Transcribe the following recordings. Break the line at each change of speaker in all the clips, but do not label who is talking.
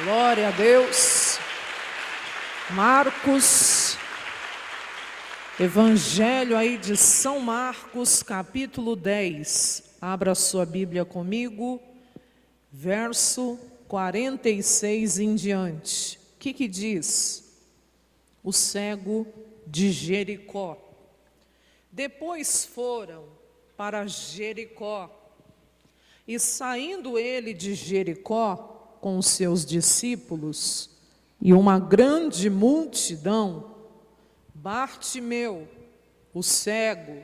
Glória a Deus. Marcos, Evangelho aí de São Marcos, capítulo 10. Abra sua Bíblia comigo, verso 46 em diante. O que diz? O cego de Jericó. Depois foram para Jericó, e saindo ele de Jericó com os seus discípulos e uma grande multidão, Bartimeu, o cego,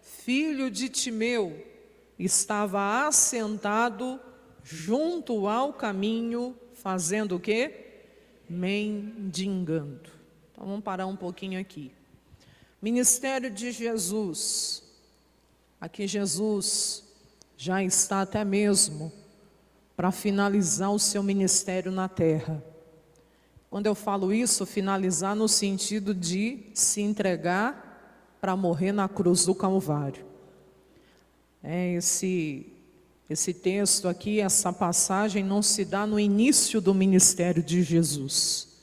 filho de Timeu, estava assentado junto ao caminho, fazendo o quê? Mendigando. Então vamos parar um pouquinho aqui. Ministério de Jesus. Aqui Jesus já está até mesmo para finalizar o seu ministério na terra. Quando eu falo isso, finalizar no sentido de se entregar para morrer na cruz do Calvário. Esse texto aqui, essa passagem não se dá no início do ministério de Jesus.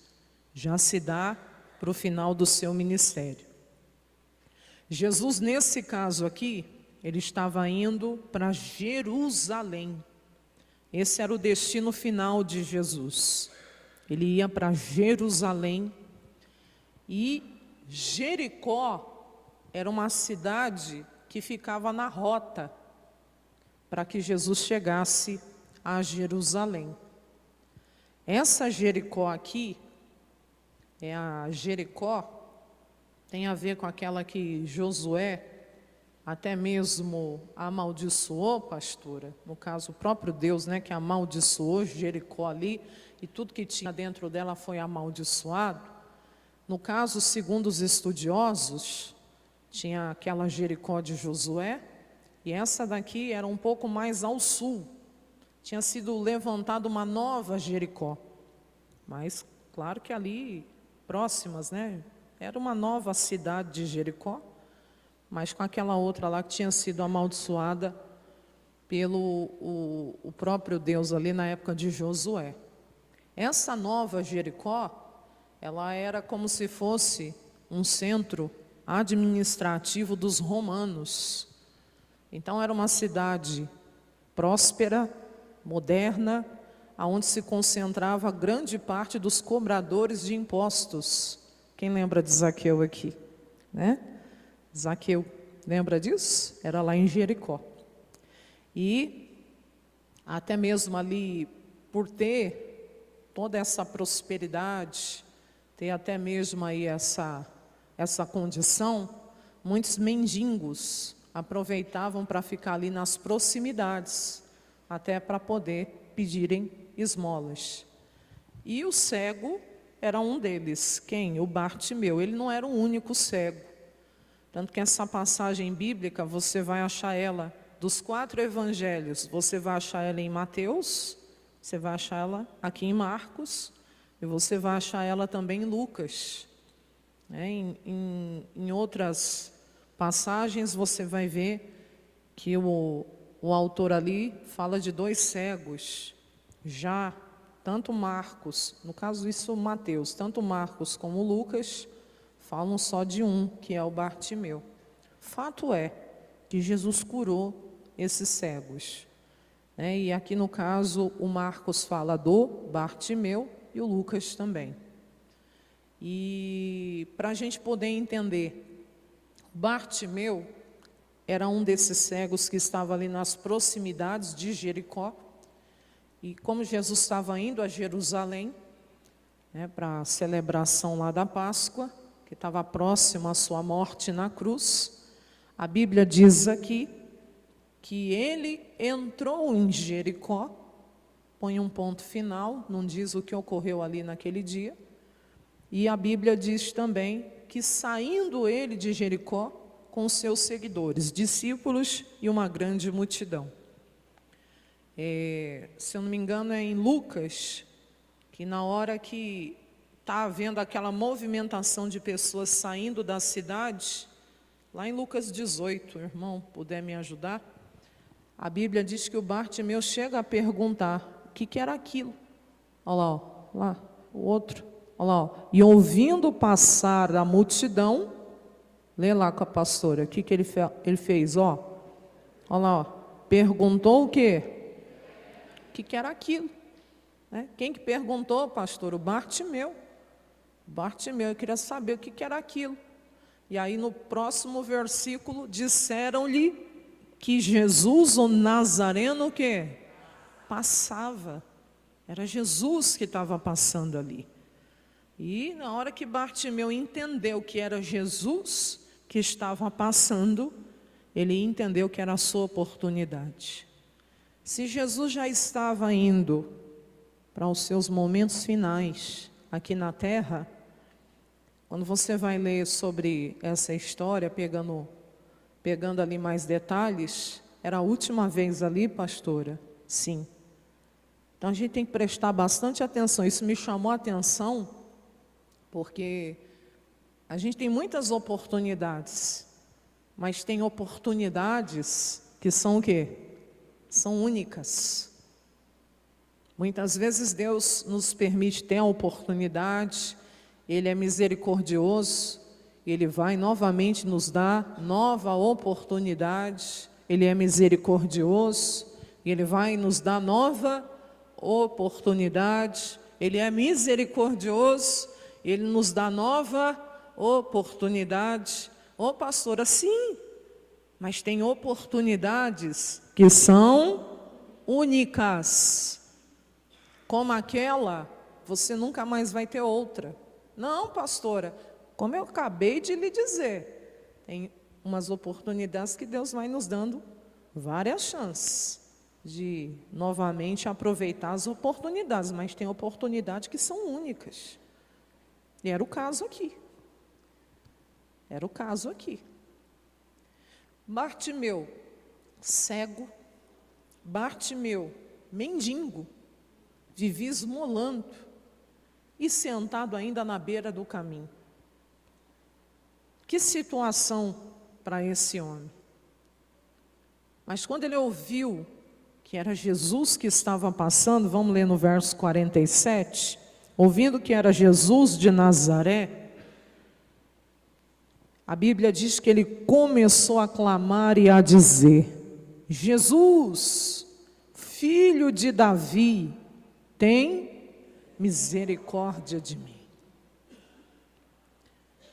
Já se dá para o final do seu ministério. Jesus, nesse caso aqui, ele estava indo para Jerusalém. Esse era o destino final de Jesus. Ele ia para Jerusalém. E Jericó era uma cidade que ficava na rota para que Jesus chegasse a Jerusalém. Essa Jericó aqui, a Jericó, tem a ver com aquela que Josué até mesmo amaldiçoou, pastora, no caso o próprio Deus, que amaldiçoou Jericó ali, e tudo que tinha dentro dela foi amaldiçoado. No caso, segundo os estudiosos, tinha aquela Jericó de Josué, e essa daqui era um pouco mais ao sul. Tinha sido levantada uma nova Jericó, mas claro que ali, próximas, era uma nova cidade de Jericó, mas com aquela outra lá que tinha sido amaldiçoada pelo o próprio Deus ali na época de Josué. Essa nova Jericó, ela era como se fosse um centro administrativo dos romanos. Então era uma cidade próspera, moderna, onde se concentrava grande parte dos cobradores de impostos. Quem lembra de Zaqueu aqui? Zaqueu, lembra disso? Era lá em Jericó. E até mesmo ali, por ter toda essa prosperidade, ter até mesmo aí essa condição, muitos mendigos aproveitavam para ficar ali nas proximidades, até para poder pedirem esmolas. E o cego era um deles. Quem? O Bartimeu. Ele não era o único cego. Tanto que essa passagem bíblica, você vai achar ela, dos 4 evangelhos, você vai achar ela em Mateus, você vai achar ela aqui em Marcos, e você vai achar ela também em Lucas. Em outras passagens, você vai ver que o autor ali fala de 2 cegos. Já, tanto Marcos, no caso isso Mateus, tanto Marcos como Lucas, falam só de um, que é o Bartimeu. Fato é que Jesus curou esses cegos. E aqui no caso o Marcos fala do Bartimeu e o Lucas também. E para a gente poder entender, Bartimeu era um desses cegos que estava ali nas proximidades de Jericó. E como Jesus estava indo a Jerusalém, para a celebração lá da Páscoa, que estava próximo à sua morte na cruz, a Bíblia diz aqui que ele entrou em Jericó, põe um ponto final, não diz o que ocorreu ali naquele dia, e a Bíblia diz também que saindo ele de Jericó com seus seguidores, discípulos e uma grande multidão. Se eu não me engano é em Lucas, que na hora que está havendo aquela movimentação de pessoas saindo da cidade, lá em Lucas 18, irmão, puder me ajudar, a Bíblia diz que o Bartimeu chega a perguntar o que era aquilo. Olha lá, lá, o outro, olha lá, ó. E ouvindo passar a multidão, lê lá com a pastora, o que ele fez, ó. Olha lá, ó. Perguntou o quê? O que era aquilo? Né? Quem que perguntou, pastor? O Bartimeu. Bartimeu, eu queria saber o que era aquilo. E aí no próximo versículo, disseram-lhe que Jesus, o Nazareno, o quê? Passava. Era Jesus que estava passando ali. E na hora que Bartimeu entendeu que era Jesus que estava passando, ele entendeu que era a sua oportunidade. Se Jesus já estava indo para os seus momentos finais aqui na terra, quando você vai ler sobre essa história, pegando ali mais detalhes, era a última vez ali, pastora? Sim. Então a gente tem que prestar bastante atenção. Isso me chamou a atenção, porque a gente tem muitas oportunidades, mas tem oportunidades que são o quê? São únicas. Muitas vezes Deus nos permite ter a oportunidade, Ele é misericordioso, Ele vai novamente nos dar nova oportunidade, Ele é misericordioso, Ele vai nos dar nova oportunidade, Ele é misericordioso, Ele nos dá nova oportunidade. Ô pastora, sim, mas tem oportunidades que são únicas. Como aquela, você nunca mais vai ter outra. Não, pastora, como eu acabei de lhe dizer, tem umas oportunidades que Deus vai nos dando várias chances de novamente aproveitar as oportunidades, mas tem oportunidades que são únicas. E era o caso aqui. Era o caso aqui. Bartimeu, cego, Bartimeu, mendigo, vivia esmolando e sentado ainda na beira do caminho. Que situação para esse homem. Mas quando ele ouviu que era Jesus que estava passando, vamos ler no verso 47, ouvindo que era Jesus de Nazaré, a Bíblia diz que ele começou a clamar e a dizer: Jesus, filho de Davi, tem misericórdia de mim.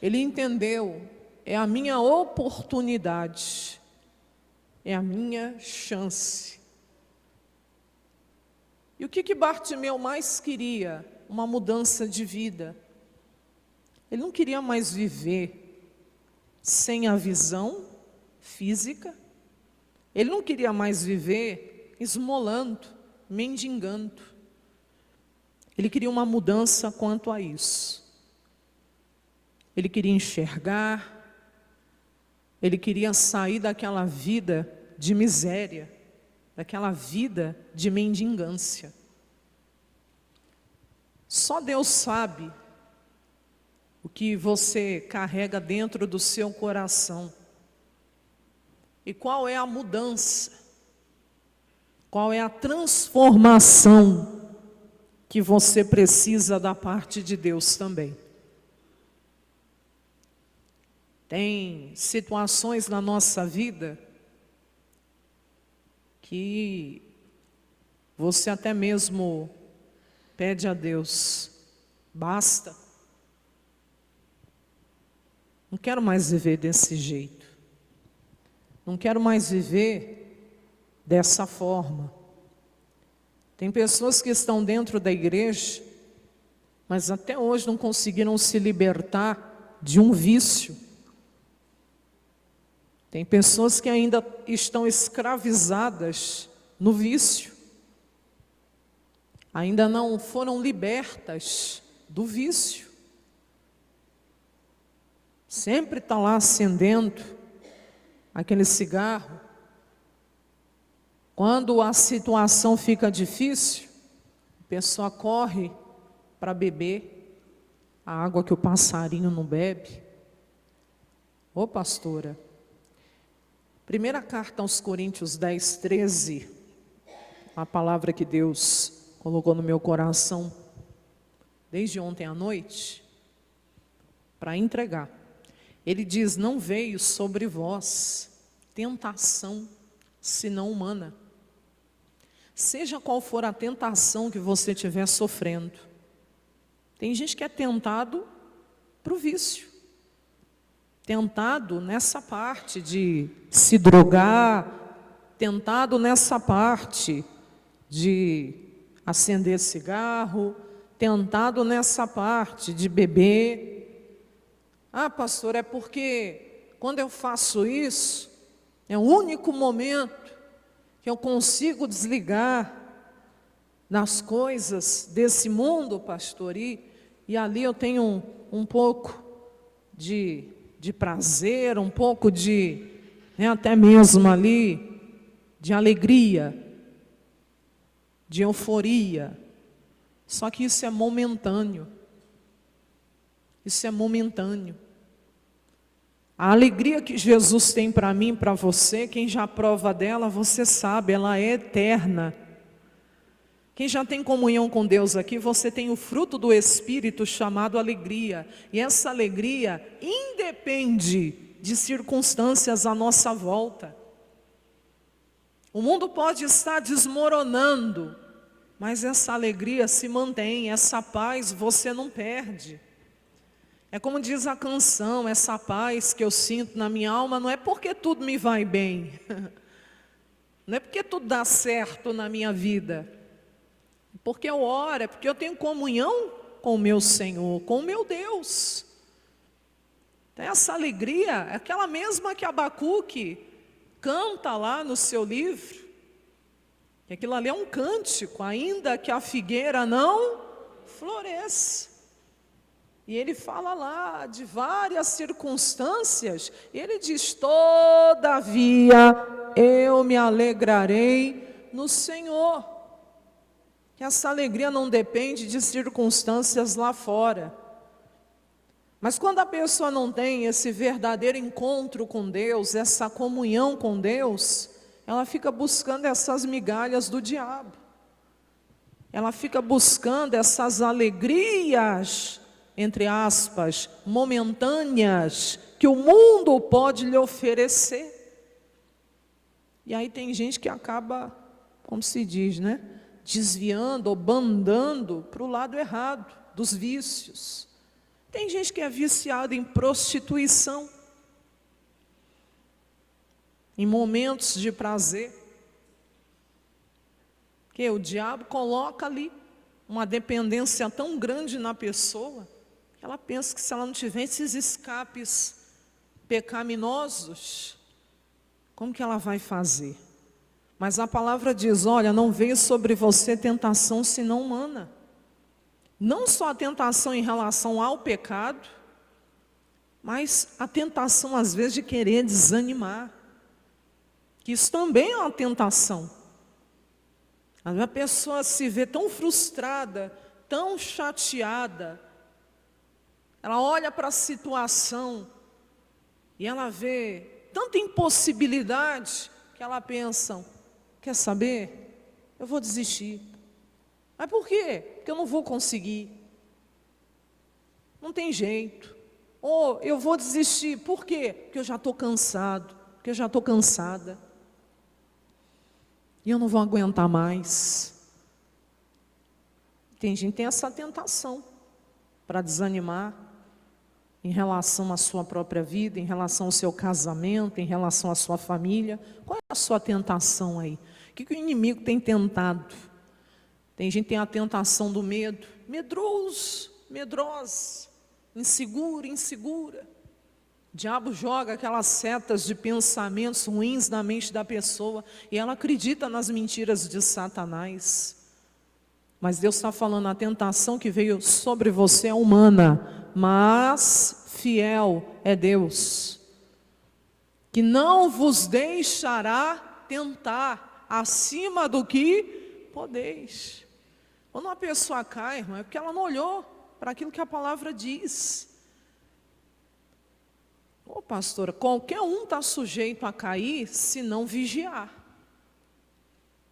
Ele entendeu, é a minha oportunidade, é a minha chance. E o que Bartimeu mais queria? Uma mudança de vida. Ele não queria mais viver sem a visão física. Ele não queria mais viver esmolando, mendigando. Ele queria uma mudança quanto a isso. Ele queria enxergar, ele queria sair daquela vida de miséria, daquela vida de mendigância. Só Deus sabe o que você carrega dentro do seu coração. E qual é a mudança? Qual é a transformação que você precisa da parte de Deus também? Tem situações na nossa vida que você até mesmo pede a Deus: basta. Não quero mais viver desse jeito. Não quero mais viver dessa forma. Tem pessoas que estão dentro da igreja, mas até hoje não conseguiram se libertar de um vício. Tem pessoas que ainda estão escravizadas no vício. Ainda não foram libertas do vício. Sempre está lá acendendo aquele cigarro. Quando a situação fica difícil, a pessoa corre para beber a água que o passarinho não bebe. Ô pastora, primeira carta aos Coríntios 10, 13, a palavra que Deus colocou no meu coração. desde ontem à noite, para entregar. Ele diz: não veio sobre vós tentação, senão humana. Seja qual for a tentação que você estiver sofrendo. Tem gente que é tentado para o vício. Tentado nessa parte de se drogar, tentado nessa parte de acender cigarro, tentado nessa parte de beber. Ah, pastor, é porque quando eu faço isso, é o único momento que eu consigo desligar das coisas desse mundo, pastor, e ali eu tenho um pouco de prazer, um pouco de, até mesmo ali, de alegria, de euforia. Só que isso é momentâneo. Isso é momentâneo. A alegria que Jesus tem para mim, para você, quem já prova dela, você sabe, ela é eterna. Quem já tem comunhão com Deus aqui, você tem o fruto do Espírito chamado alegria. E essa alegria independe de circunstâncias à nossa volta. O mundo pode estar desmoronando, mas essa alegria se mantém, essa paz você não perde. É como diz a canção, essa paz que eu sinto na minha alma não é porque tudo me vai bem, não é porque tudo dá certo na minha vida, porque eu oro, é porque eu tenho comunhão com o meu Senhor, com o meu Deus. Então, essa alegria é aquela mesma que Abacuque canta lá no seu livro, que aquilo ali é um cântico, ainda que a figueira não floresça. E ele fala lá de várias circunstâncias, e ele diz: todavia eu me alegrarei no Senhor. Que essa alegria não depende de circunstâncias lá fora. Mas quando a pessoa não tem esse verdadeiro encontro com Deus, essa comunhão com Deus, ela fica buscando essas migalhas do diabo. Ela fica buscando essas alegrias, entre aspas, momentâneas, que o mundo pode lhe oferecer. E aí tem gente que acaba, como se diz, desviando ou bandando para o lado errado, dos vícios. Tem gente que é viciada em prostituição, em momentos de prazer, que o diabo coloca ali uma dependência tão grande na pessoa, ela pensa que se ela não tiver esses escapes pecaminosos, como que ela vai fazer? Mas a palavra diz: olha, não veio sobre você tentação senão humana. Não só a tentação em relação ao pecado, mas a tentação às vezes de querer desanimar. Que isso também é uma tentação. A pessoa se vê tão frustrada, tão chateada, ela olha para a situação e ela vê tanta impossibilidade que ela pensa: quer saber? Eu vou desistir. Mas por quê? Porque eu não vou conseguir. Não tem jeito. Ou eu vou desistir. Por quê? Porque eu já estou cansado. Porque eu já estou cansada. E eu não vou aguentar mais. Tem gente que tem essa tentação para desanimar em relação à sua própria vida, em relação ao seu casamento, em relação à sua família. Qual é a sua tentação aí? O que o inimigo tem tentado? Tem gente que tem a tentação do medo, medroso, medrosa, inseguro, insegura. O diabo joga aquelas setas de pensamentos ruins na mente da pessoa e ela acredita nas mentiras de Satanás. Mas Deus está falando: a tentação que veio sobre você é humana, mas fiel é Deus, que não vos deixará tentar acima do que podeis. Quando uma pessoa cai, irmão, é porque ela não olhou para aquilo que a palavra diz. Ô pastora, qualquer um está sujeito a cair se não vigiar.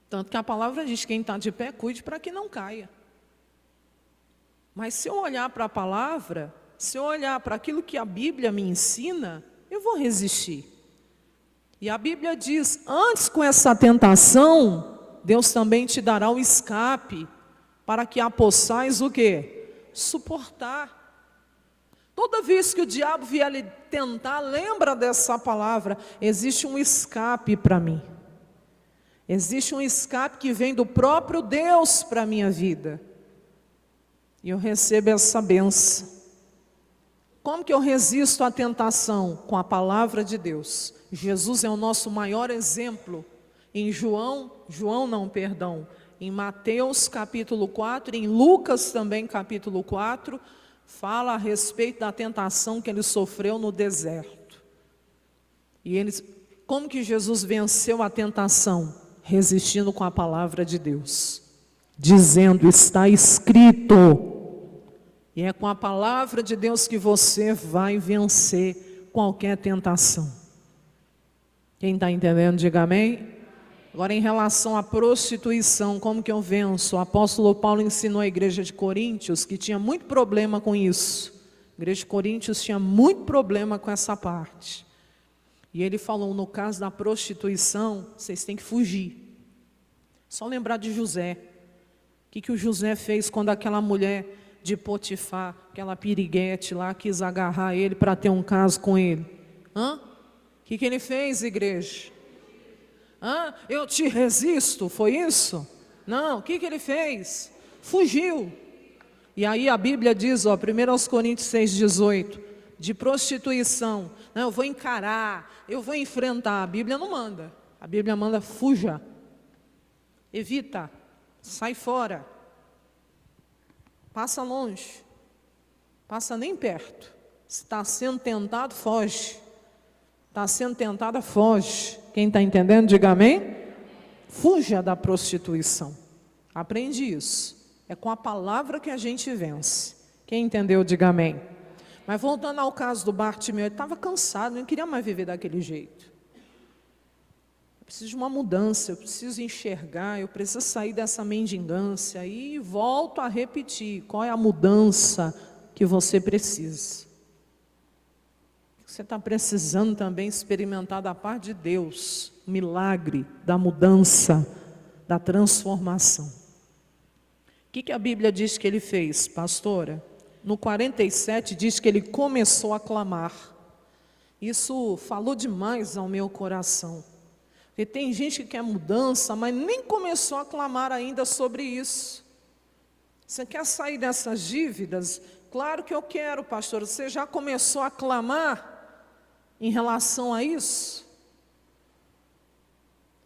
Tanto que a palavra diz: quem está de pé, cuide para que não caia. Mas se eu olhar para a palavra, se eu olhar para aquilo que a Bíblia me ensina, eu vou resistir. E a Bíblia diz, antes com essa tentação, Deus também te dará o escape, para que a possais o quê? Suportar. Toda vez que o diabo vier lhe tentar, lembra dessa palavra, existe um escape para mim. Existe um escape que vem do próprio Deus para a minha vida. E eu recebo essa bênção. Como que eu resisto à tentação? Com a palavra de Deus. Jesus é o nosso maior exemplo. Em em Mateus capítulo 4, em Lucas também capítulo 4, fala a respeito da tentação que ele sofreu no deserto. E como que Jesus venceu a tentação? Resistindo com a palavra de Deus, dizendo, está escrito. E é com a palavra de Deus que você vai vencer qualquer tentação. Quem está entendendo, diga amém. Agora, em relação à prostituição, como que eu venço? O apóstolo Paulo ensinou a igreja de Coríntios que tinha muito problema com isso. A igreja de Coríntios tinha muito problema com essa parte. E ele falou, no caso da prostituição, vocês têm que fugir. Só lembrar de José. O que o José fez quando aquela mulher de Potifar, aquela piriguete lá, quis agarrar ele para ter um caso com ele? O que ele fez, igreja? Eu te resisto, foi isso? Não, o que ele fez? Fugiu. E aí a Bíblia diz, 1 Coríntios 6,18, de prostituição, não, eu vou encarar, eu vou enfrentar. A Bíblia não manda, a Bíblia manda fuja, evita, sai fora, passa longe, passa nem perto. Se está sendo tentado, foge. Está sendo tentada, foge. Quem está entendendo, diga amém. Fuja da prostituição. Aprende isso. É com a palavra que a gente vence. Quem entendeu, diga amém. Mas voltando ao caso do Bartimeu, ele estava cansado, não queria mais viver daquele jeito. Eu preciso de uma mudança, eu preciso enxergar, eu preciso sair dessa mendigância. E volto a repetir, qual é a mudança que você precisa? Você está precisando também experimentar da parte de Deus, o milagre da mudança, da transformação. O que a Bíblia diz que ele fez, pastora? No 47 diz que ele começou a clamar. Isso falou demais ao meu coração. Porque tem gente que quer mudança, mas nem começou a clamar ainda sobre isso. Você quer sair dessas dívidas? Claro que eu quero, pastor. Você já começou a clamar em relação a isso?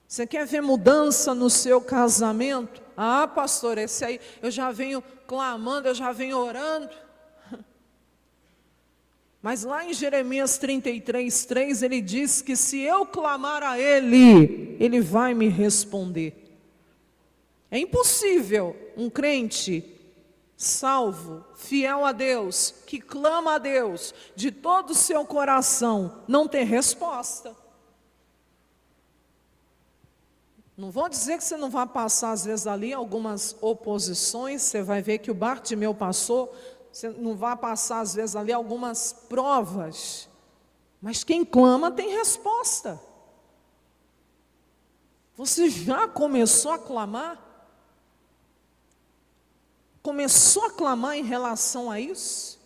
Você quer ver mudança no seu casamento? Pastor, esse aí eu já venho clamando, eu já venho orando. Mas lá em Jeremias 33:3 ele diz que se eu clamar a Ele, Ele vai me responder. É impossível um crente salvo, fiel a Deus, que clama a Deus de todo o seu coração, não ter resposta. Não vou dizer que você não vai passar às vezes ali algumas oposições, você vai ver que o Bartimeu passou, você não vai passar às vezes ali algumas provas, mas quem clama tem resposta. Você já começou a clamar? Começou a clamar em relação a isso?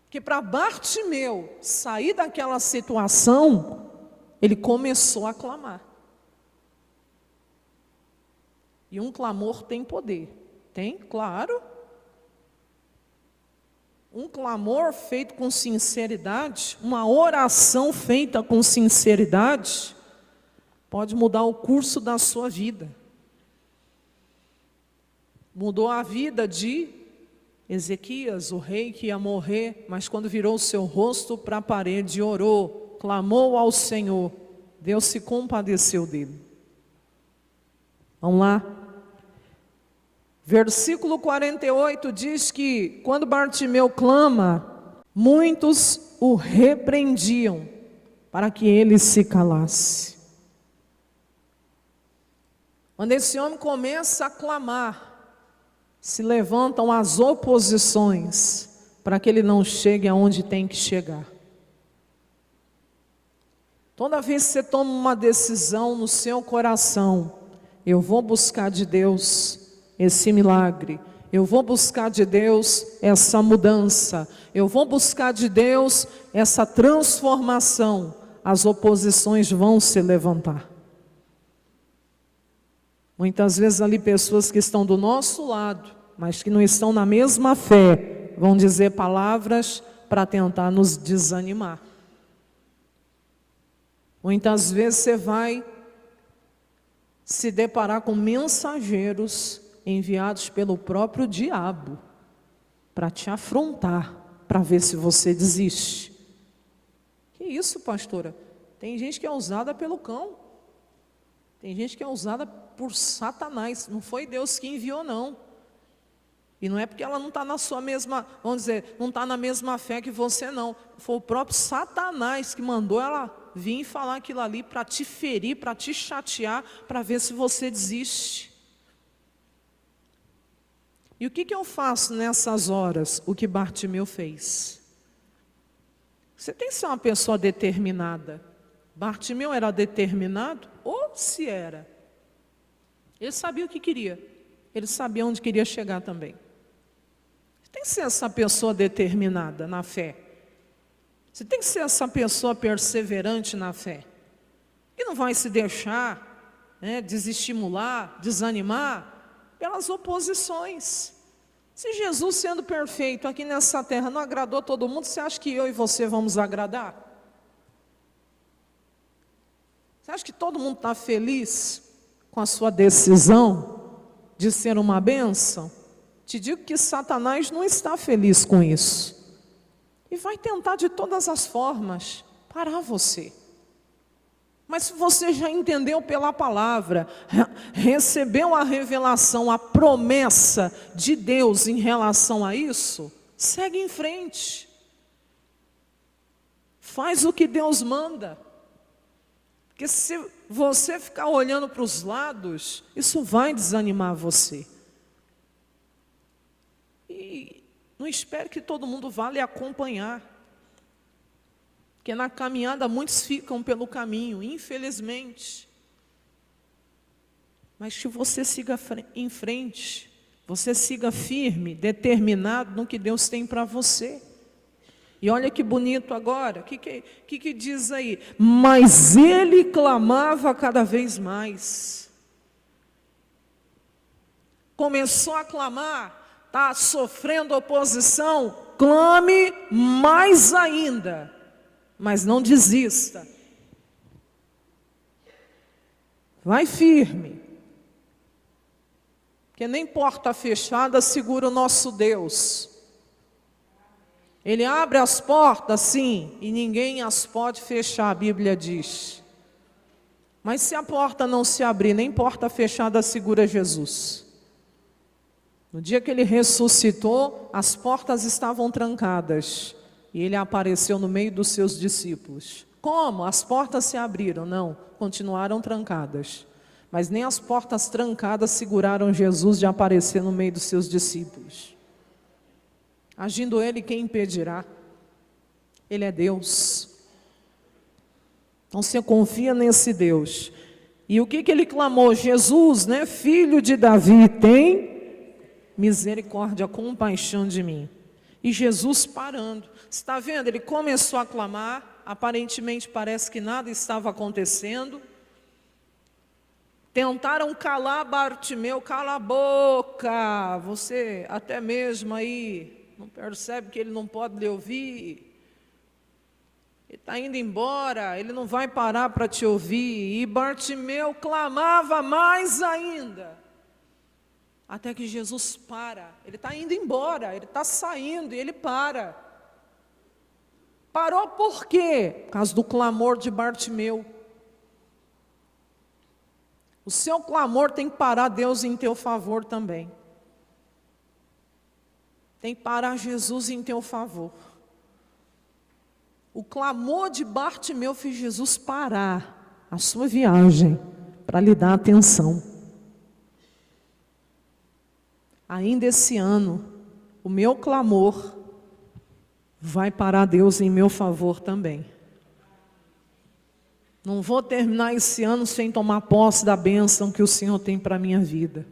Porque para Bartimeu sair daquela situação, ele começou a clamar. E um clamor tem poder. Tem? Claro. Um clamor feito com sinceridade, uma oração feita com sinceridade, pode mudar o curso da sua vida. Mudou a vida de Ezequias, o rei que ia morrer, mas quando virou o seu rosto para a parede, orou, clamou ao Senhor, Deus se compadeceu dele. Vamos lá. Versículo 48 diz que quando Bartimeu clama, muitos o repreendiam para que ele se calasse. Quando esse homem começa a clamar, se levantam as oposições para que ele não chegue aonde tem que chegar. Toda vez que você toma uma decisão no seu coração, eu vou buscar de Deus esse milagre, eu vou buscar de Deus essa mudança, eu vou buscar de Deus essa transformação, as oposições vão se levantar. Muitas vezes ali pessoas que estão do nosso lado, mas que não estão na mesma fé, vão dizer palavras para tentar nos desanimar. Muitas vezes você vai se deparar com mensageiros enviados pelo próprio diabo para te afrontar, para ver se você desiste. Que isso, pastora? Tem gente que é usada pelo cão. Tem gente que é usada por Satanás. Não foi Deus que enviou, não. E não é porque ela não está na sua mesma, vamos dizer, não está na mesma fé que você, não. Foi o próprio Satanás que mandou ela vir falar aquilo ali para te ferir, para te chatear, para ver se você desiste. E o que eu faço nessas horas? O que Bartimeu fez. Você tem que ser uma pessoa determinada. Bartimeu era determinado? Ou se era? Ele sabia o que queria. Ele sabia onde queria chegar também. Você tem que ser essa pessoa determinada na fé. Você tem que ser essa pessoa perseverante na fé. E não vai se deixar desestimular, desanimar pelas oposições. Se Jesus, sendo perfeito aqui nessa terra, não agradou todo mundo, você acha que eu e você vamos agradar? Você acha que todo mundo está feliz com a sua decisão de ser uma bênção? Te digo que Satanás não está feliz com isso. E vai tentar de todas as formas parar você. Mas se você já entendeu pela palavra, recebeu a revelação, a promessa de Deus em relação a isso, segue em frente. Faz o que Deus manda. Porque se você ficar olhando para os lados, isso vai desanimar você. E não espere que todo mundo vá lhe acompanhar. Porque na caminhada muitos ficam pelo caminho, infelizmente. Mas que você siga em frente, você siga firme, determinado no que Deus tem para você. E olha que bonito agora, o que diz aí? Mas ele clamava cada vez mais. Começou a clamar, está sofrendo oposição, clame mais ainda. Mas não desista. Vai firme. Porque nem porta fechada segura o nosso Deus. Ele abre as portas, sim, e ninguém as pode fechar, a Bíblia diz. Mas se a porta não se abrir, nem porta fechada segura Jesus. No dia que ele ressuscitou, as portas estavam trancadas. E ele apareceu no meio dos seus discípulos. Como? As portas se abriram? Não, continuaram trancadas. Mas nem as portas trancadas seguraram Jesus de aparecer no meio dos seus discípulos. Agindo ele, quem impedirá? Ele é Deus. Então você confia nesse Deus. E o que ele clamou? Jesus, filho de Davi, tem misericórdia, compaixão de mim. E Jesus parando. Você está vendo? Ele começou a clamar, aparentemente parece que nada estava acontecendo. Tentaram calar Bartimeu, cala a boca, você até mesmo aí não percebe que ele não pode lhe ouvir. Ele está indo embora, ele não vai parar para te ouvir. E Bartimeu clamava mais ainda. Até que Jesus para, ele está indo embora, ele está saindo e ele para. Parou por quê? Por causa do clamor de Bartimeu. O seu clamor tem que parar Deus em teu favor também. Tem que parar Jesus em teu favor. O clamor de Bartimeu fez Jesus parar a sua viagem para lhe dar atenção. ainda esse ano, o meu clamor vai parar Deus em meu favor também. Não vou terminar esse ano sem tomar posse da bênção que o Senhor tem para a minha vida.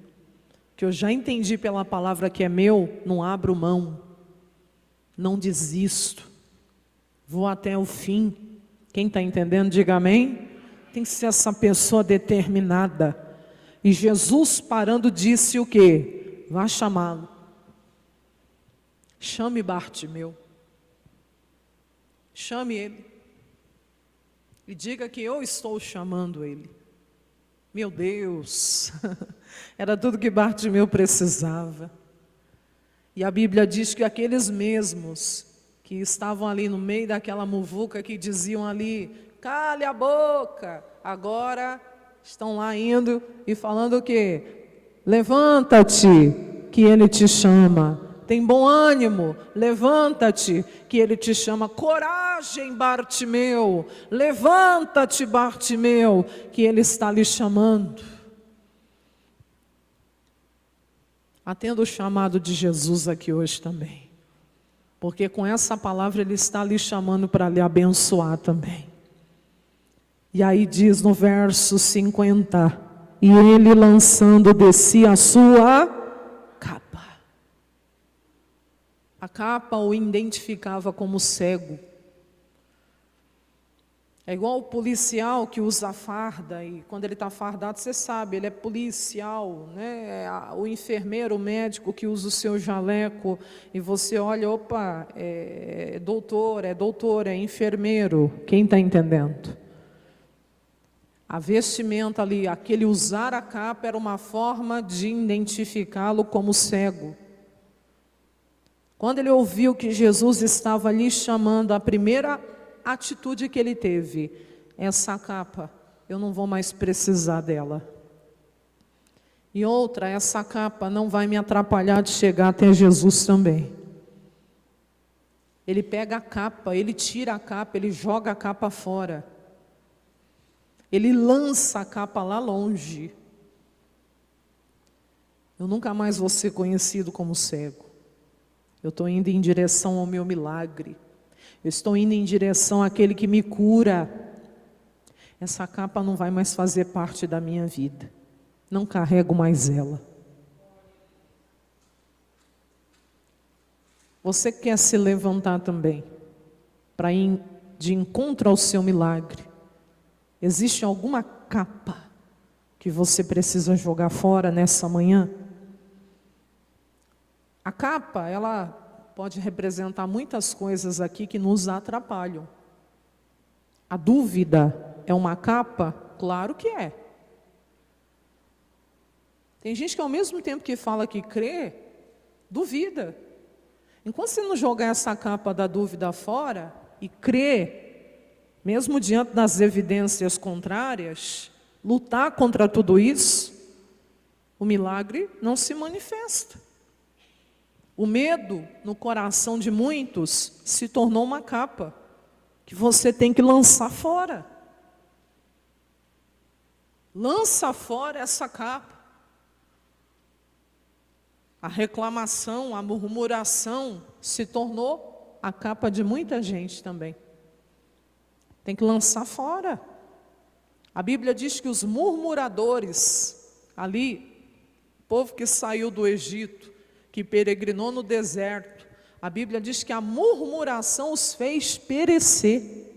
Que eu já entendi pela palavra que é meu, não abro mão, não desisto, vou até o fim. Quem está entendendo, diga amém. Tem que ser essa pessoa determinada. E Jesus parando disse o quê? Vá chamá-lo. Chame Bartimeu. Chame ele. E diga que eu estou chamando ele. Meu Deus, era tudo que Bartimeu precisava. E a Bíblia diz que aqueles mesmos que estavam ali no meio daquela muvuca, que diziam ali, cale a boca, agora estão lá indo e falando o quê? Levanta-te, que ele te chama. Tem bom ânimo, levanta-te, que ele te chama. Coragem, Bartimeu, levanta-te, Bartimeu, que ele está lhe chamando. Atenda o chamado de Jesus aqui hoje também, porque com essa palavra ele está lhe chamando para lhe abençoar também. E aí diz no verso 50, e ele lançando de si a sua capa. A capa o identificava como cego. É igual o policial que usa farda, e quando ele está fardado, você sabe, ele é policial, né? O enfermeiro, o médico que usa o seu jaleco, e você olha, opa, é doutor, é enfermeiro. Quem está entendendo? A vestimenta ali, aquele usar a capa era uma forma de identificá-lo como cego. Quando ele ouviu que Jesus estava ali chamando, a primeira atitude que ele teve, essa capa, eu não vou mais precisar dela. E outra, essa capa não vai me atrapalhar de chegar até Jesus também. Ele pega a capa, ele tira a capa, ele joga a capa fora. Ele lança a capa lá longe. Eu nunca mais vou ser conhecido como cego. Eu estou indo em direção ao meu milagre. Eu estou indo em direção àquele que me cura. Essa capa não vai mais fazer parte da minha vida. Não carrego mais ela. Você quer se levantar também para ir de encontro ao seu milagre? Existe alguma capa que você precisa jogar fora nessa manhã? A capa, ela pode representar muitas coisas aqui que nos atrapalham. A dúvida é uma capa? Claro que é. Tem gente que ao mesmo tempo que fala que crê, duvida. Enquanto você não jogar essa capa da dúvida fora e crer, mesmo diante das evidências contrárias, lutar contra tudo isso, o milagre não se manifesta. O medo no coração de muitos se tornou uma capa que você tem que lançar fora. Lança fora essa capa. A reclamação, a murmuração se tornou a capa de muita gente também. Tem que lançar fora. A Bíblia diz que os murmuradores, ali, o povo que saiu do Egito, que peregrinou no deserto, a Bíblia diz que a murmuração os fez perecer.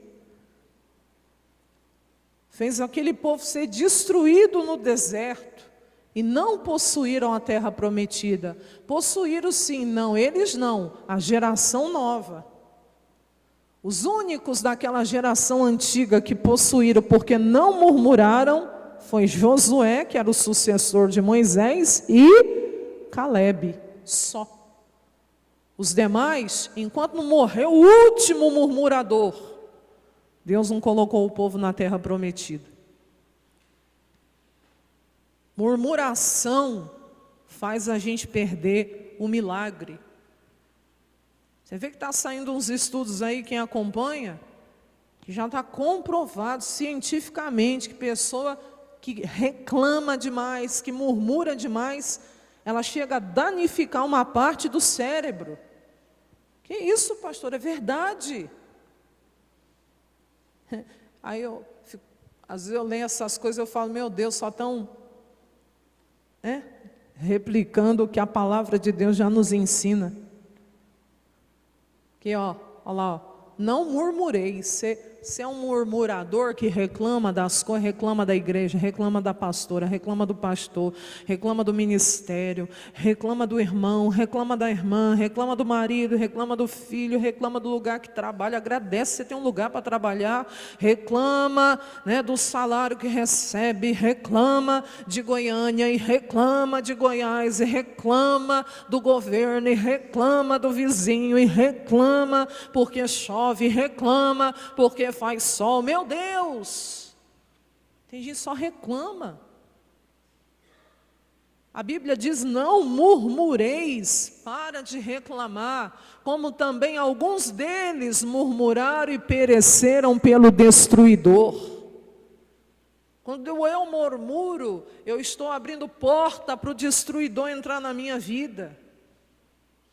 Fez aquele povo ser destruído no deserto e não possuíram a terra prometida. Possuíram sim, não, eles não, a geração nova. Os únicos daquela geração antiga que possuíram porque não murmuraram foi Josué, que era o sucessor de Moisés, e Calebe. Só. Os demais, enquanto não morreu o último murmurador, Deus não colocou o povo na terra prometida. Murmuração faz a gente perder o milagre. Você vê que está saindo uns estudos aí, quem acompanha, que já está comprovado cientificamente que pessoa que reclama demais, que murmura demais, ela chega a danificar uma parte do cérebro. Que isso, pastor? É verdade. Aí às vezes eu leio essas coisas e eu falo, meu Deus, só estão replicando o que a palavra de Deus já nos ensina. Que olha lá, ó, não murmureis. Você é um murmurador que reclama das coisas, reclama da igreja, reclama da pastora, reclama do pastor, reclama do ministério, reclama do irmão, reclama da irmã, reclama do marido, reclama do filho, reclama do lugar que trabalha, agradece você tem um lugar para trabalhar, reclama, né, do salário que recebe, reclama de Goiânia e reclama de Goiás, e reclama do governo, e reclama do vizinho, e reclama porque chove, e reclama porque faz sol. Meu Deus, tem gente que só reclama. A Bíblia diz, não murmureis, para de reclamar, como também alguns deles murmuraram e pereceram pelo destruidor. Quando eu murmuro, eu estou abrindo porta para o destruidor entrar na minha vida.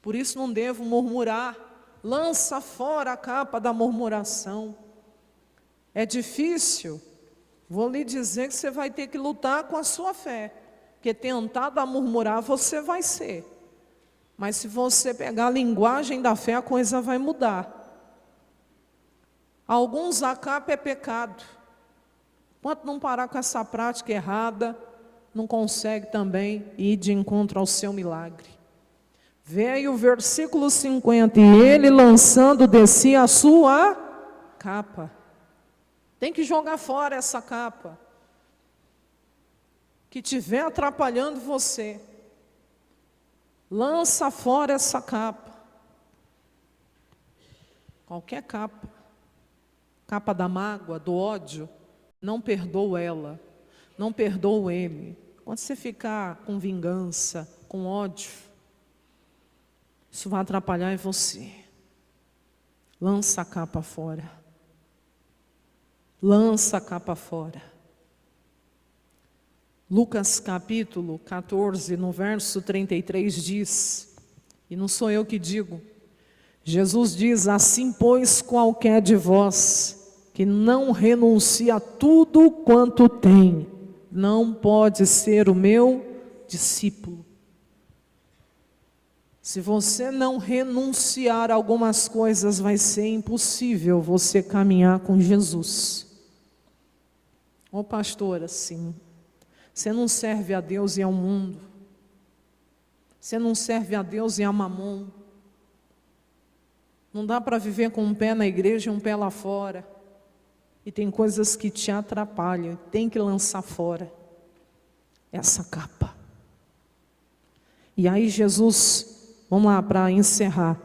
Por isso não devo murmurar. Lança fora a capa da murmuração. É difícil, vou lhe dizer que você vai ter que lutar com a sua fé, porque tentado a murmurar você vai ser, mas se você pegar a linguagem da fé, a coisa vai mudar. Alguns a capa é pecado, enquanto não parar com essa prática errada, não consegue também ir de encontro ao seu milagre. Veio o versículo 50, e ele lançando de si a sua capa. Tem que jogar fora essa capa que estiver atrapalhando você. Lança fora essa capa. Qualquer capa. Capa da mágoa, do ódio. Não perdoa ela. Não perdoa ele. Quando você ficar com vingança, com ódio, isso vai atrapalhar em você. Lança a capa fora. Lança a capa fora. Lucas capítulo 14, no verso 33 diz, e não sou eu que digo, Jesus diz, assim pois qualquer de vós que não renuncia a tudo quanto tem, não pode ser o meu discípulo. Se você não renunciar a algumas coisas, vai ser impossível você caminhar com Jesus. Ô pastor, assim, você não serve a Deus e ao mundo. Você não serve a Deus e a mamon. Não dá para viver com um pé na igreja e um pé lá fora. E tem coisas que te atrapalham, tem que lançar fora essa capa. E aí Jesus, vamos lá para encerrar.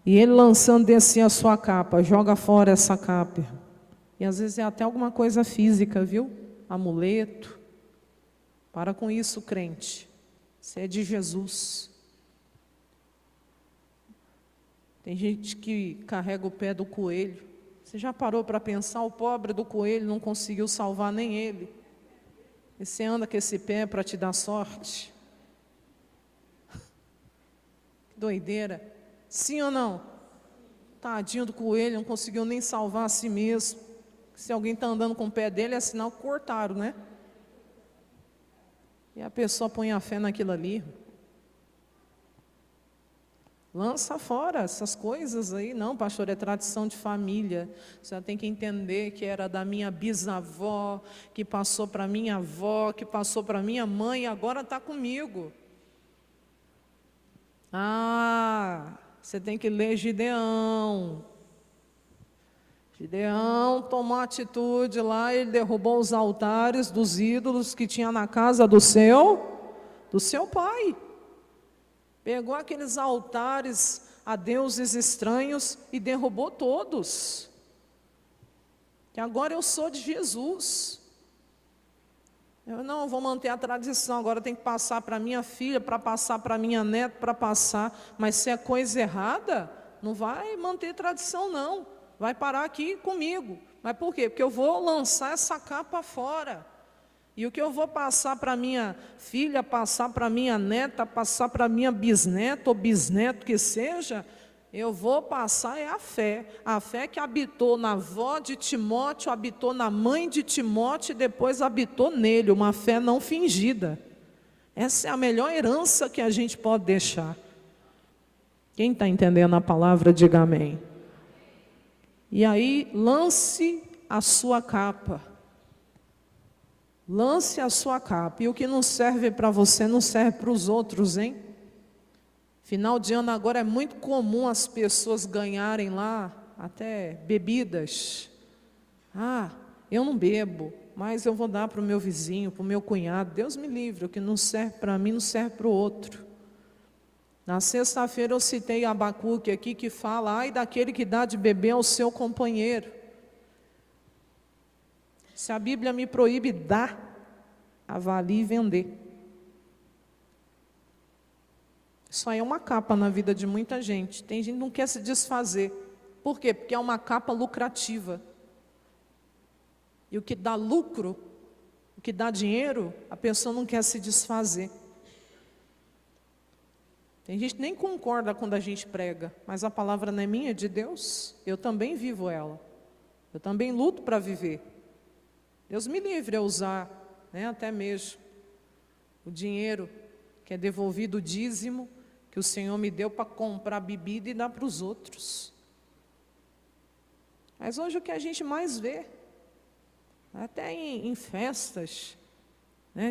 E ele lançando desse a sua capa, joga fora essa capa. E às vezes é até alguma coisa física, viu? Amuleto. Para com isso, crente. Você é de Jesus. Tem gente que carrega o pé do coelho. Você já parou para pensar? O pobre do coelho não conseguiu salvar nem ele. E você anda com esse pé para te dar sorte? Que doideira. Sim ou não? Tadinho do coelho, não conseguiu nem salvar a si mesmo. Se alguém está andando com o pé dele, é sinal que cortaram, né? E a pessoa põe a fé naquilo ali. Lança fora essas coisas aí. Não, pastor, é tradição de família. Você tem que entender que era da minha bisavó, que passou para minha avó, que passou para minha mãe e agora está comigo. Ah, você tem que ler Gideão. Gideão tomou atitude lá, ele derrubou os altares dos ídolos que tinha na casa do seu pai. Pegou aqueles altares a deuses estranhos e derrubou todos. Que agora eu sou de Jesus. Eu não vou manter a tradição, agora tem que passar para minha filha, para passar para minha neta, para passar. Mas se é coisa errada, não vai manter tradição não. Vai parar aqui comigo. Mas por quê? Porque eu vou lançar essa capa fora. E o que eu vou passar para minha filha, passar para minha neta, passar para minha bisneta ou bisneto que seja, eu vou passar é a fé. A fé que habitou na avó de Timóteo, habitou na mãe de Timóteo e depois habitou nele, uma fé não fingida. Essa é a melhor herança que a gente pode deixar. Quem está entendendo a palavra, diga amém. E aí, lance a sua capa. Lance a sua capa. E o que não serve para você, não serve para os outros, hein? Final de ano agora é muito comum as pessoas ganharem lá até bebidas. Ah, eu não bebo, mas eu vou dar para o meu vizinho, para o meu cunhado. Deus me livre, o que não serve para mim não serve para o outro. Na sexta-feira eu citei Abacuque aqui que fala: ai daquele que dá de beber ao seu companheiro. Se a Bíblia me proíbe dar, avalie e vender. Isso aí é uma capa na vida de muita gente. Tem gente que não quer se desfazer. Por quê? Porque é uma capa lucrativa. E o que dá lucro, o que dá dinheiro, a pessoa não quer se desfazer. Tem gente que nem concorda quando a gente prega, mas a palavra não é minha, é de Deus. Eu também vivo ela. Eu também luto para viver. Deus me livre a usar, até mesmo o dinheiro que é devolvido, o dízimo, que o Senhor me deu para comprar bebida e dar para os outros. Mas hoje o que a gente mais vê, até em festas,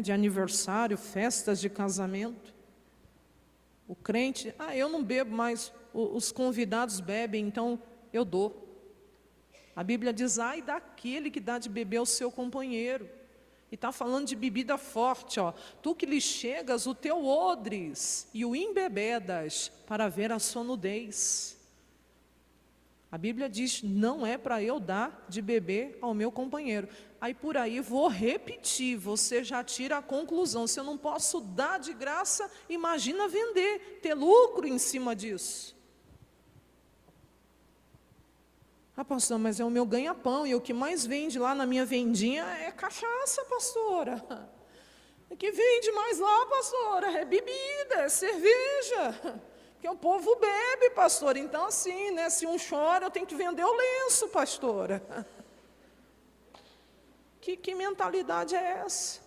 de aniversário, festas de casamento, o crente, eu não bebo, mas os convidados bebem, então eu dou. A Bíblia diz: ai daquele que dá de beber ao seu companheiro. E está falando de bebida forte, ó. Tu que lhe chegas o teu odres e o embebedas para ver a sua nudez. A Bíblia diz: não é para eu dar de beber ao meu companheiro. Aí por aí vou repetir, você já tira a conclusão. Se eu não posso dar de graça, imagina vender, ter lucro em cima disso. Pastor, mas é o meu ganha-pão, e o que mais vende lá na minha vendinha é cachaça, pastora. O que vende mais lá, pastora, é bebida, é cerveja. Porque o povo bebe, pastora. Então assim, se um chora, eu tenho que vender o lenço, pastora. Que mentalidade é essa?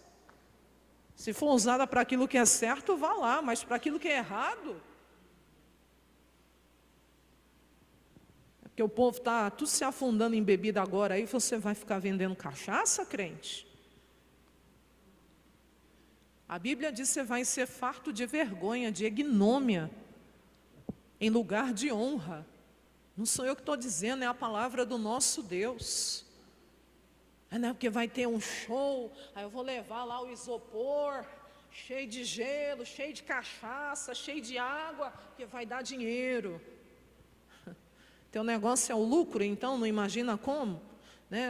Se for usada para aquilo que é certo, vá lá, mas para aquilo que é errado... Porque o povo está tudo se afundando em bebida agora, aí você vai ficar vendendo cachaça, crente? A Bíblia diz que você vai ser farto de vergonha, de ignômia, em lugar de honra. Não sou eu que estou dizendo, é a palavra do nosso Deus. Não é porque vai ter um show, aí eu vou levar lá o isopor, cheio de gelo, cheio de cachaça, cheio de água, porque vai dar dinheiro. Teu negócio é o lucro, então não imagina como?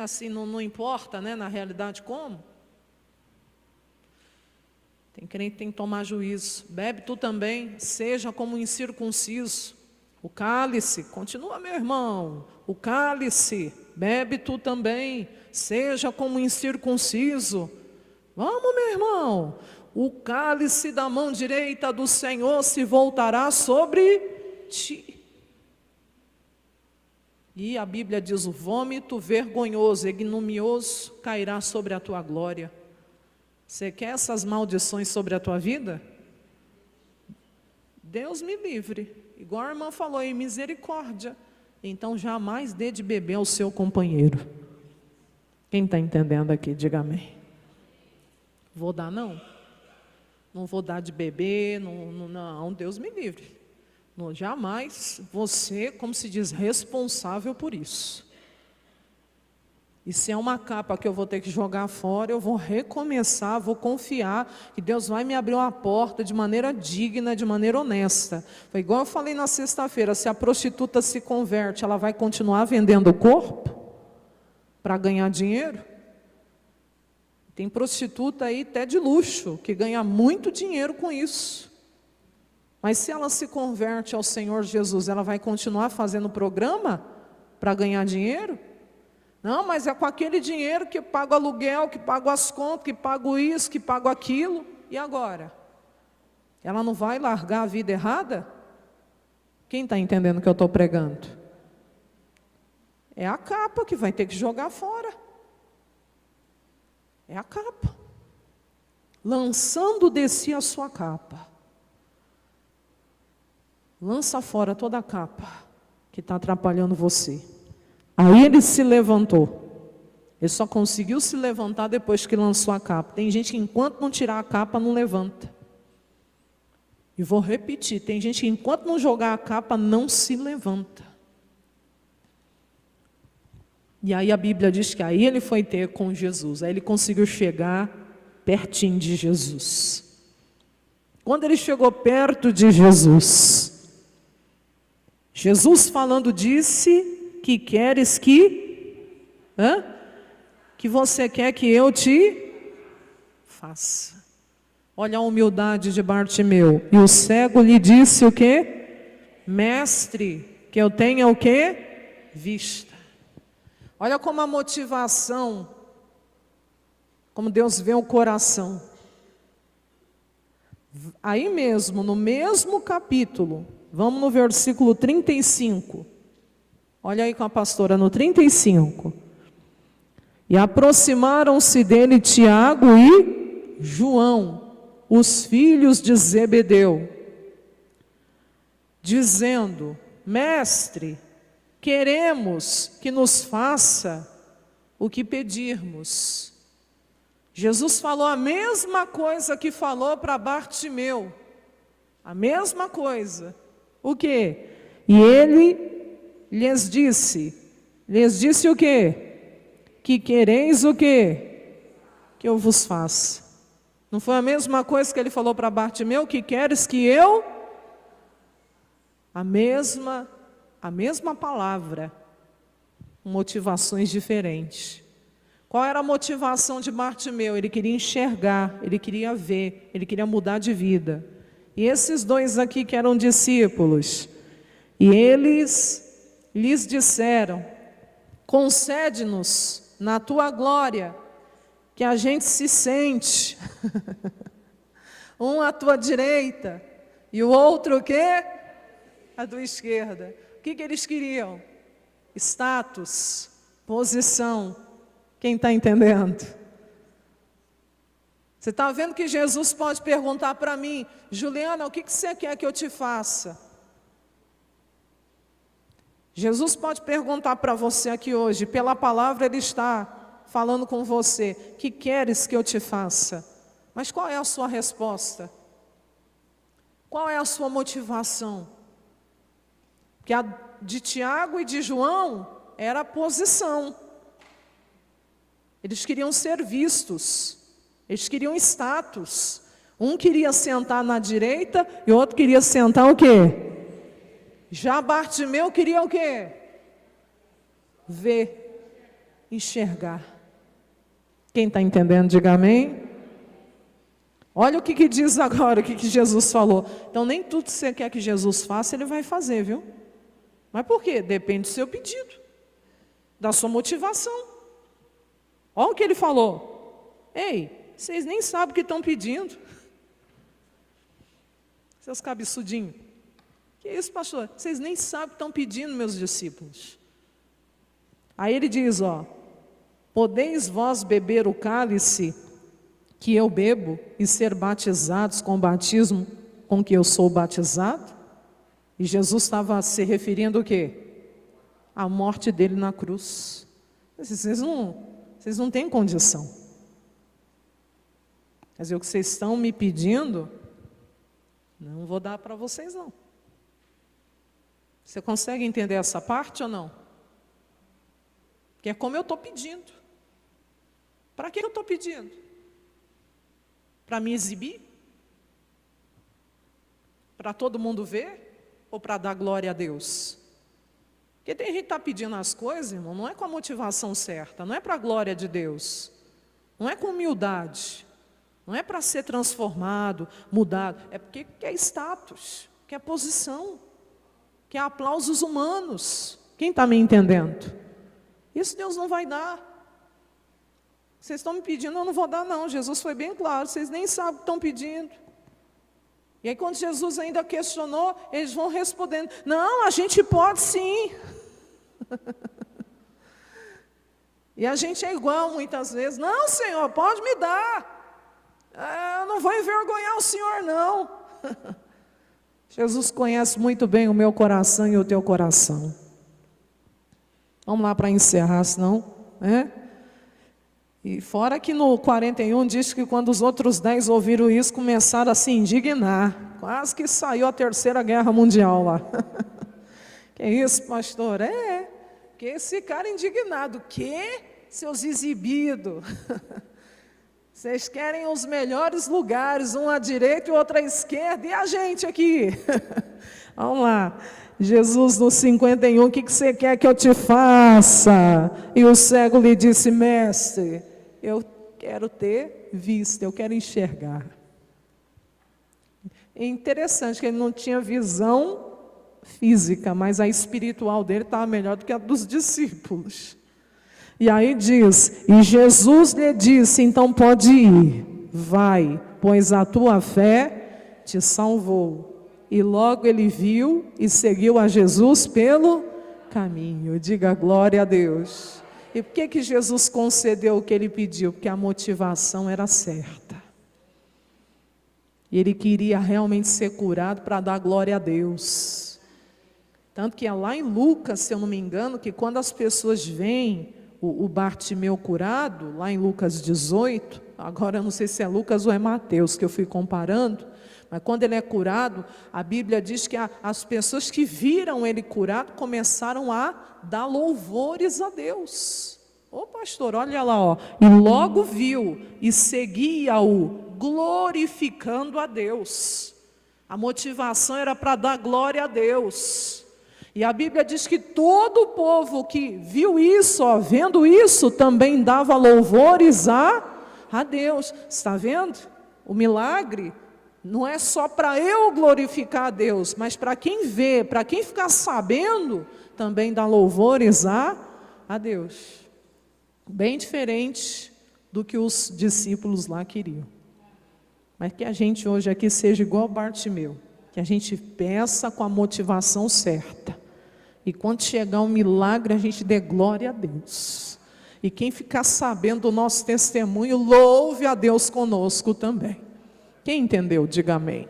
Assim não importa, na realidade como? Tem crente que tem que tomar juízo. Bebe tu também, seja como um incircunciso. O cálice, continua meu irmão, o cálice, bebe tu também, seja como um incircunciso. Vamos meu irmão, o cálice da mão direita do Senhor se voltará sobre ti. E a Bíblia diz: o vômito vergonhoso, ignominioso, cairá sobre a tua glória. Você quer essas maldições sobre a tua vida? Deus me livre. Igual a irmã falou aí, misericórdia. Então jamais dê de beber ao seu companheiro. Quem está entendendo aqui, diga amém. Vou dar não? Não vou dar de beber, não, Deus me livre. Não, jamais você, como se diz, responsável por isso. E se é uma capa que eu vou ter que jogar fora, eu vou recomeçar, vou confiar que Deus vai me abrir uma porta de maneira digna, de maneira honesta. Foi igual eu falei na sexta-feira, se a prostituta se converte, ela vai continuar vendendo o corpo para ganhar dinheiro? Tem prostituta aí até de luxo, que ganha muito dinheiro com isso. Mas se ela se converte ao Senhor Jesus, ela vai continuar fazendo programa para ganhar dinheiro? Não, mas é com aquele dinheiro que pago aluguel, que pago as contas, que pago isso, que pago aquilo. E agora? Ela não vai largar a vida errada? Quem está entendendo o que eu estou pregando? É a capa que vai ter que jogar fora. É a capa. Lançando de si a sua capa. Lança fora toda a capa que está atrapalhando você. Aí ele se levantou. Ele só conseguiu se levantar depois que lançou a capa. Tem gente que enquanto não tirar a capa, não levanta. E vou repetir, tem gente que enquanto não jogar a capa, não se levanta. E aí a Bíblia diz que aí ele foi ter com Jesus. Aí ele conseguiu chegar pertinho de Jesus. Quando ele chegou perto de Jesus, Jesus falando disse... que queres que você quer que eu te faça. Olha a humildade de Bartimeu. E o cego lhe disse o quê? Mestre, que eu tenha o quê? Vista. Olha como a motivação, como Deus vê o coração. Aí mesmo, no mesmo capítulo, vamos no versículo 35. Olha aí com a pastora no 35. E aproximaram-se dele Tiago e João, os filhos de Zebedeu, dizendo: Mestre, queremos que nos faça o que pedirmos. Jesus falou a mesma coisa que falou para Bartimeu. A mesma coisa. O quê? E ele lhes disse o quê? Que quereis o quê? Que eu vos faça. Não foi a mesma coisa que ele falou para Bartimeu? Que queres que eu? A mesma palavra, motivações diferentes. Qual era a motivação de Bartimeu? Ele queria enxergar, ele queria ver, ele queria mudar de vida. E esses dois aqui que eram discípulos, e eles lhes disseram: concede-nos na tua glória, que a gente se sente, um à tua direita, e o outro o quê? À tua esquerda. O que eles queriam? Status, posição. Quem está entendendo? Você está vendo que Jesus pode perguntar para mim: Juliana, o que você quer que eu te faça? Jesus pode perguntar para você aqui hoje, pela palavra Ele está falando com você: que queres que eu te faça? Mas qual é a sua resposta? Qual é a sua motivação? Porque a de Tiago e de João era a posição. Eles queriam ser vistos, eles queriam status. Um queria sentar na direita e o outro queria sentar o quê? Já Bartimeu queria o quê? Ver, enxergar. Quem está entendendo, diga amém. Olha o que diz agora, o que Jesus falou. Então nem tudo que você quer que Jesus faça, Ele vai fazer, viu? Mas por quê? Depende do seu pedido, da sua motivação. Olha o que Ele falou. Ei, vocês nem sabem o que estão pedindo. Seus cabeçudinhos. Que isso, pastor? Vocês nem sabem o que estão pedindo, meus discípulos. Aí Ele diz, podeis vós beber o cálice que eu bebo e ser batizados com o batismo com que eu sou batizado? E Jesus estava se referindo o quê? À morte dele na cruz. Vocês não têm condição. Quer dizer, o que vocês estão me pedindo, não vou dar para vocês não. Você consegue entender essa parte ou não? Que é como eu estou pedindo. Para que eu estou pedindo? Para me exibir? Para todo mundo ver? Ou para dar glória a Deus? Porque tem gente que está pedindo as coisas, irmão, não é com a motivação certa, não é para a glória de Deus, não é com humildade, não é para ser transformado, mudado, é porque quer status, quer posição, quer aplausos humanos. Quem está me entendendo? Isso Deus não vai dar. Vocês estão me pedindo, eu não vou dar não. Jesus foi bem claro, vocês nem sabem o que estão pedindo. E aí quando Jesus ainda questionou, eles vão respondendo, não, a gente pode sim. E a gente é igual muitas vezes, não Senhor, pode me dar. Eu não vou envergonhar o Senhor não. Jesus conhece muito bem o meu coração e o teu coração. Vamos lá para encerrar, senão, E fora que no 41 diz que quando os outros 10 ouviram isso, começaram a se indignar. Quase que saiu a Terceira Guerra Mundial lá. Que isso, pastor? Que esse cara indignado. Que? Seus exibidos. Vocês querem os melhores lugares, um à direita e outro à esquerda, e a gente aqui? Vamos lá. Jesus no 51, o que você quer que eu te faça? E o cego lhe disse, mestre, eu quero ter vista, eu quero enxergar. É interessante que ele não tinha visão física, mas a espiritual dele estava melhor do que a dos discípulos. E aí diz, e Jesus lhe disse, então pode ir, vai, pois a tua fé te salvou. E logo ele viu e seguiu a Jesus pelo caminho. Diga glória a Deus. E por que Jesus concedeu o que ele pediu? Porque a motivação era certa. Ele queria realmente ser curado para dar glória a Deus. Tanto que é lá em Lucas, se eu não me engano, que quando as pessoas veem o Bartimeu curado, lá em Lucas 18, agora eu não sei se é Lucas ou é Mateus, que eu fui comparando, mas quando ele é curado, a Bíblia diz que as pessoas que viram ele curado começaram a dar louvores a Deus. Ô pastor, olha lá, ó. E logo viu e seguia-o, glorificando a Deus. A motivação era para dar glória a Deus. E a Bíblia diz que todo o povo que viu isso, ó, vendo isso, também dava louvores a Deus. Está vendo? O milagre não é só para eu glorificar a Deus, mas para quem vê, para quem ficar sabendo, também dá louvores a Deus. Bem diferente do que os discípulos lá queriam. Mas que a gente hoje aqui seja igual Bartimeu, que a gente peça com a motivação certa. E quando chegar um milagre, a gente dê glória a Deus. E quem ficar sabendo do nosso testemunho, louve a Deus conosco também. Quem entendeu, diga amém.